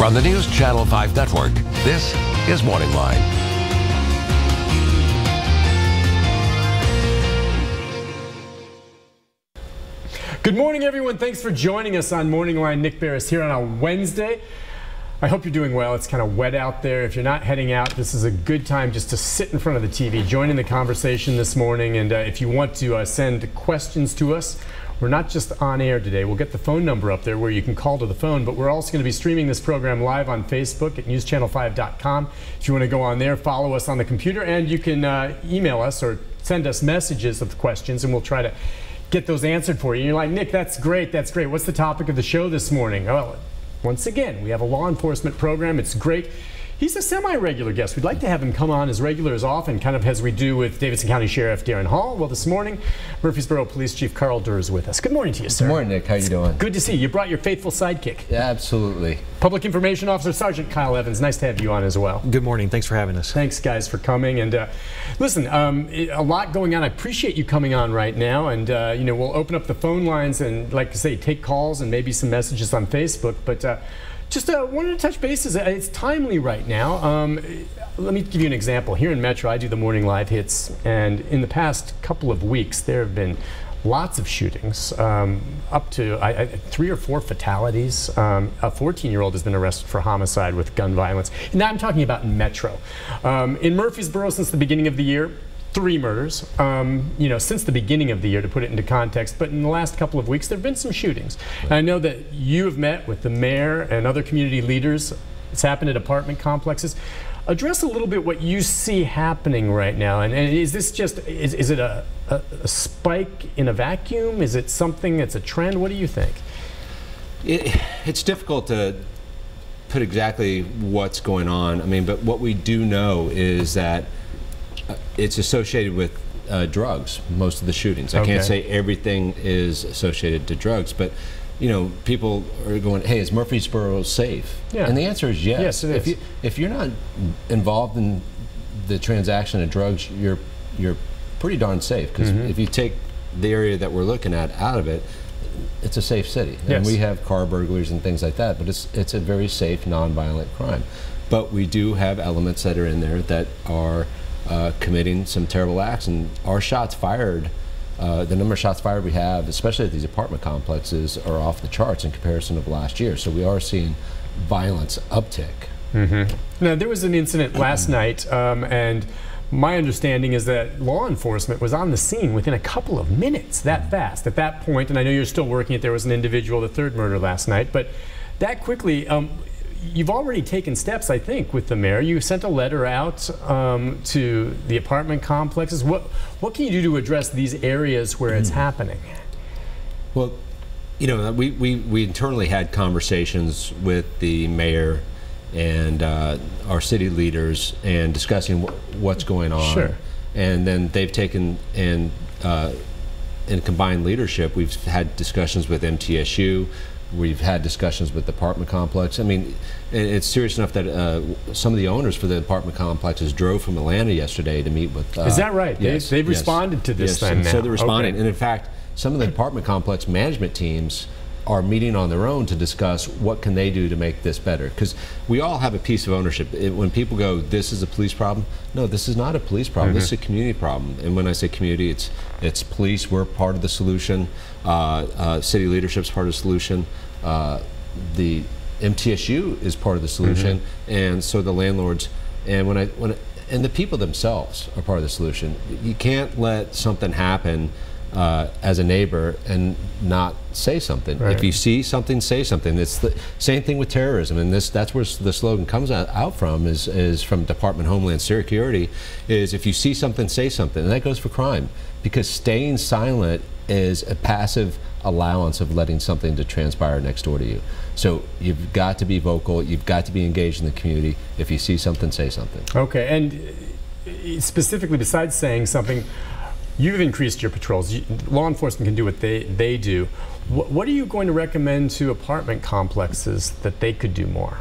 From the News Channel 5 Network, this is MorningLine. Good morning, everyone. Thanks for joining us on MorningLine. Nick Beres here on a Wednesday. I hope you're doing well. It's kind of wet out there. If you're not heading out, this is a good time just to sit in front of the TV, join in the conversation this morning. And if you want to send questions to us, we're not just on air today. We'll get the phone number up there where you can call to the phone, but we're also going to be streaming this program live on Facebook at newschannel5.com. If you want to go on there, follow us on the computer, and you can email us or send us messages of the questions, and we'll try to get those answered for you. And you're like, Nick, that's great, that's great. What's the topic of the show this morning? Well, once again, we have a law enforcement program. It's great. He's a semi-regular guest. We'd like to have him come on as regular as often, kind of as we do with Davidson County Sheriff Darren Hall. Well, this morning, Murfreesboro Police Chief Karl Durr is with us. Good morning to you, sir. Good morning, Nick. How you doing? Good to see you. You brought your faithful sidekick. Yeah, absolutely. Public Information Officer Sergeant Kyle Evans. Nice to have you on as well. Good morning. Thanks for having us. Thanks, guys, for coming. And listen, a lot going on. I appreciate you coming on right now. And, you know, we'll open up the phone lines and, like I say, take calls and maybe some messages on Facebook. But just wanted to touch bases. It's timely right now. Let me give you an example. Here in Metro, I do the morning live hits, and in the past couple of weeks, there have been lots of shootings, up to 3 or 4 fatalities. A 14-year-old has been arrested for homicide with gun violence. Now I'm talking about in Metro. In Murfreesboro, since the beginning of the year, 3 murders, you know, since the beginning of the year, to put it into context. But in the last couple of weeks, there have been some shootings. And I know that you have met with the mayor and other community leaders. It's happened at apartment complexes. Address a little bit what you see happening right now. And is this just, is it a spike in a vacuum? Is it something that's a trend? What do you think? It's difficult to put exactly what's going on. I mean, but what we do know is that it's associated with drugs, most of the shootings. I can't say everything is associated to drugs, but you know, people are going, hey, is Murfreesboro safe? Yeah. And the answer is yes. Yes, it is. If you're not involved in the transaction of drugs, you're pretty darn safe, because if you take the area that we're looking at out of it, it's a safe city. Yes. And we have car burglaries and things like that, but it's a very safe, non-violent crime. But we do have elements that are in there that are committing some terrible acts, and our shots fired, the number of shots fired we have, especially at these apartment complexes, are off the charts in comparison of last year. So we are seeing violence uptick. Now, there was an incident last night, and my understanding is that law enforcement was on the scene within a couple of minutes, that fast. At that point, and I know you're still working it, there was an individual, the 3rd murder last night, but that quickly, you've already taken steps, I think, with the mayor. You sent a letter out to the apartment complexes. What can you do to address these areas where it's happening? Well, you know, we internally had conversations with the mayor and our city leaders and discussing what's going on. Sure. And then they've taken and in combined leadership, we've had discussions with MTSU. We've had discussions with the apartment complex. I mean, it's serious enough that some of the owners for the apartment complexes drove from Atlanta yesterday to meet with... Is that right? Yes. They've responded to this then now. So they're responding. And in fact, some of the apartment complex management teams are meeting on their own to discuss what can they do to make this better. Because we all have a piece of ownership. When people go, this is a police problem, no, this is not a police problem. This is a community problem. And when I say community, it's police. We're part of the solution. City leadership's part of the solution. The MTSU is part of the solution, and so the landlords, and and the people themselves are part of the solution. You can't let something happen as a neighbor and not say something. Right. If you see something, say something. It's the same thing with terrorism, and that's where the slogan comes out from, is from Department of Homeland Security, is if you see something, say something. And that goes for crime, because staying silent is a passive allowance of letting something to transpire next door to you. So you've got to be vocal, you've got to be engaged in the community. If you see something, say something. Okay, and specifically, besides saying something, you've increased your patrols. Law enforcement can do what they do. What are you going to recommend to apartment complexes that they could do more?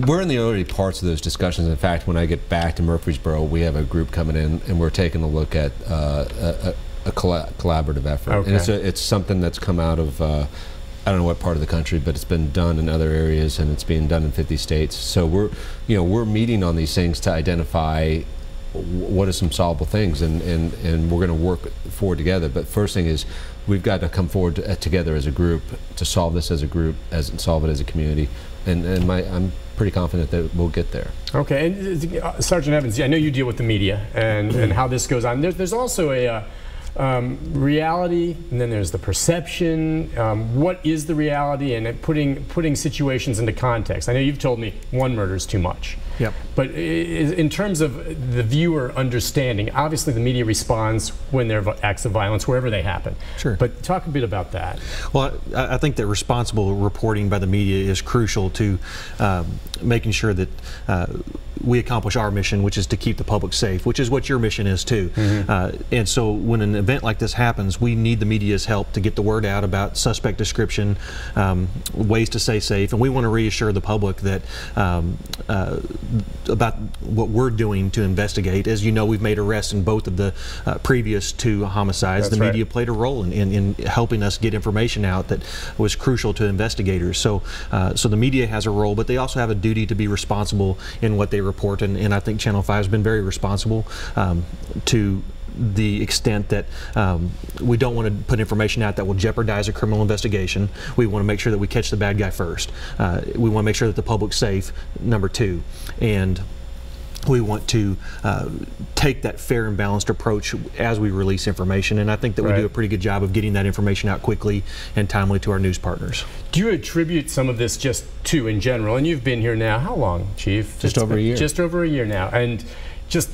We're in the early parts of those discussions. In fact, when I get back to Murfreesboro, we have a group coming in, and we're taking a look at a collaborative effort. Okay. And it's something that's come out of I don't know what part of the country, but it's been done in other areas, and it's being done in 50 states. So we're meeting on these things to identify what are some solvable things, and we're going to work forward together. But first thing is, we've got to come forward together as a group to solve this as a group, solve it as a community, and I'm pretty confident that we'll get there. Okay, and Sergeant Evans, I know you deal with the media and how this goes on. There's also a reality, and then there's the perception. What is the reality, and putting situations into context? I know you've told me one murder is too much. Yep. But in terms of the viewer understanding, obviously the media responds when there are acts of violence wherever they happen. Sure. But talk a bit about that. Well, I think that responsible reporting by the media is crucial to making sure that we accomplish our mission, which is to keep the public safe, which is what your mission is too. And so when an event like this happens, we need the media's help to get the word out about suspect description, ways to stay safe, and we want to reassure the public that about what we're doing to investigate. As you know, we've made arrests in both of the previous 2 homicides. That's the media right. played a role in helping us get information out that was crucial to investigators. So the media has a role, but they also have a duty to be responsible in what they report, and I think Channel 5 has been very responsible to the extent that we don't want to put information out that will jeopardize a criminal investigation. We want to make sure that we catch the bad guy first. We want to make sure that the public's safe, number 2. And we want to take that fair and balanced approach as we release information, and I think that we do a pretty good job of getting that information out quickly and timely to our news partners. Do you attribute some of this just to, in general, and you've been here now, how long, Chief? Just over a year. Just over a year now, and just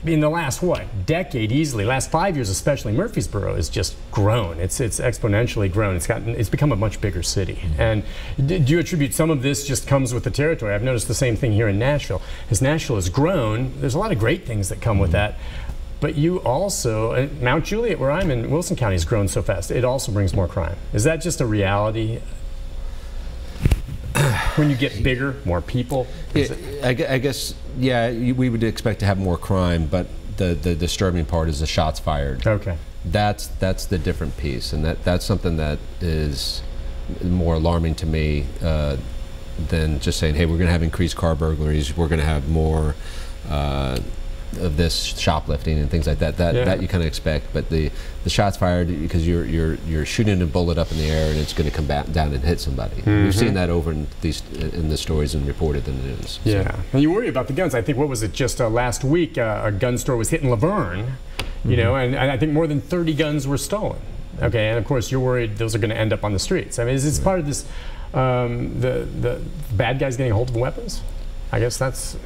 in the last, decade easily, last 5 years especially, Murfreesboro has just grown. It's exponentially grown. It's become a much bigger city. And do you attribute some of this just comes with the territory? I've noticed the same thing here in Nashville. As Nashville has grown, there's a lot of great things that come with that. But you also, Mount Juliet, where I'm in, Wilson County has grown so fast, it also brings more crime. Is that just a reality? When you get bigger, more people? I guess, yeah, we would expect to have more crime, but the disturbing part is the shots fired. Okay. That's the different piece, and that's something that is more alarming to me than just saying, hey, we're going to have increased car burglaries, we're going to have more of this shoplifting and things like that. That you kind of expect, but the shots fired, because you're shooting a bullet up in the air and it's going to come back down and hit somebody. We've seen that over in the stories and reported in the news. Yeah, so. And you worry about the guns. I think, what was it, just last week, a gun store was hit in Laverne, you know, and I think more than 30 guns were stolen. Okay, and of course you're worried those are going to end up on the streets. I mean, is this part of this, the bad guys getting a hold of weapons? I guess that's...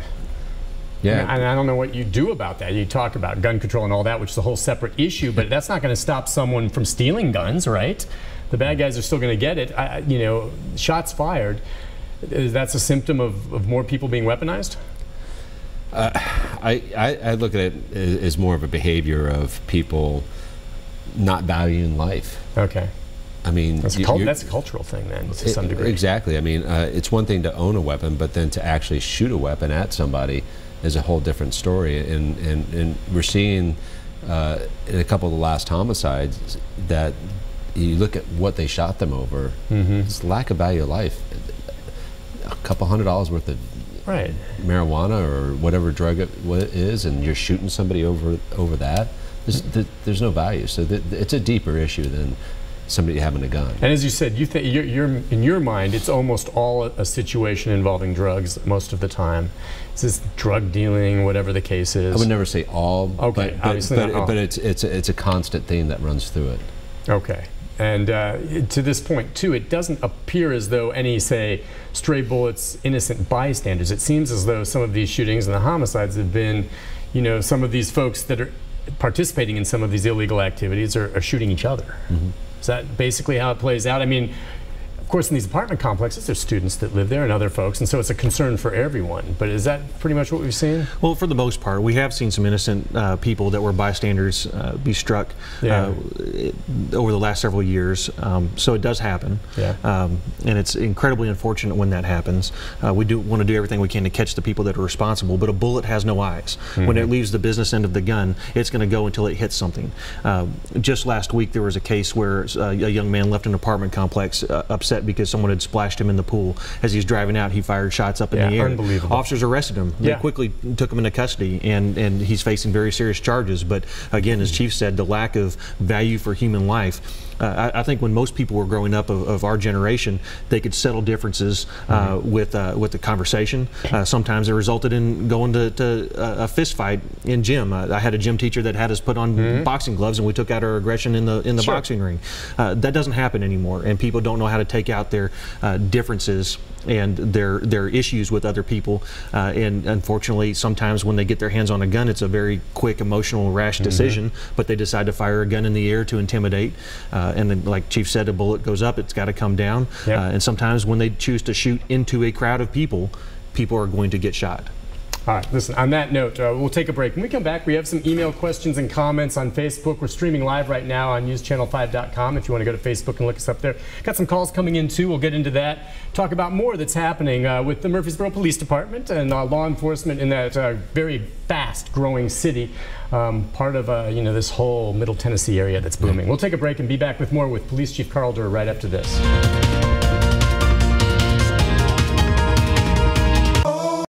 Yeah. And I don't know what you do about that. You talk about gun control and all that, which is a whole separate issue, but that's not going to stop someone from stealing guns, right? The bad guys are still going to get it. You know, shots fired, that's a symptom of more people being weaponized? I look at it as more of a behavior of people not valuing life. Okay. I mean, that's a cultural thing then, to some degree. Exactly. I mean, it's one thing to own a weapon, but then to actually shoot a weapon at somebody is a whole different story. And we're seeing in a couple of the last homicides that you look at what they shot them over, it's lack of value of life. A couple $100 worth of marijuana or whatever drug it is, and you're shooting somebody over that. There's no value. So it's a deeper issue than somebody having a gun. And as you said, you think in your mind, it's almost all a situation involving drugs most of the time. Is this drug dealing, whatever the case is? I would never say all. Okay, obviously not all. But it's a constant theme that runs through it. Okay. And to this point, too, it doesn't appear as though any, say, stray bullets, innocent bystanders. It seems as though some of these shootings and the homicides have been, you know, some of these folks that are participating in some of these illegal activities are shooting each other. Is that basically how it plays out? I mean, of course, in these apartment complexes, there's students that live there and other folks, and so it's a concern for everyone. But is that pretty much what we've seen? Well, for the most part, we have seen some innocent people that were bystanders be struck over the last several years. So it does happen, and it's incredibly unfortunate when that happens. We do want to do everything we can to catch the people that are responsible, but a bullet has no eyes. When it leaves the business end of the gun, it's going to go until it hits something. Just last week, there was a case where a young man left an apartment complex upset upset because someone had splashed him in the pool. As he's driving out, he fired shots up in the air. Unbelievable. Officers arrested him. They quickly took him into custody, and he's facing very serious charges. But again, as Chief said, the lack of value for human life. I think when most people were growing up of our generation, they could settle differences with the conversation. Sometimes it resulted in going to a fist fight in gym. I had a gym teacher that had us put on boxing gloves, and we took out our aggression in the boxing ring. That doesn't happen anymore, and people don't know how to take out their differences and their issues with other people. And unfortunately, sometimes when they get their hands on a gun, it's a very quick, emotional, rash decision, but they decide to fire a gun in the air to intimidate. And then, like Chief said, a bullet goes up, it's got to come down. And sometimes when they choose to shoot into a crowd of people, people are going to get shot. All right, listen, on that note, we'll take a break. When we come back, we have some email questions and comments on Facebook. We're streaming live right now on newschannel5.com if you want to go to Facebook and look us up there. Got some calls coming in, too. We'll get into that. Talk about more that's happening with the Murfreesboro Police Department and law enforcement in that very fast-growing city, part of this whole Middle Tennessee area that's booming. We'll take a break and be back with more with Police Chief Karl Durr right after this.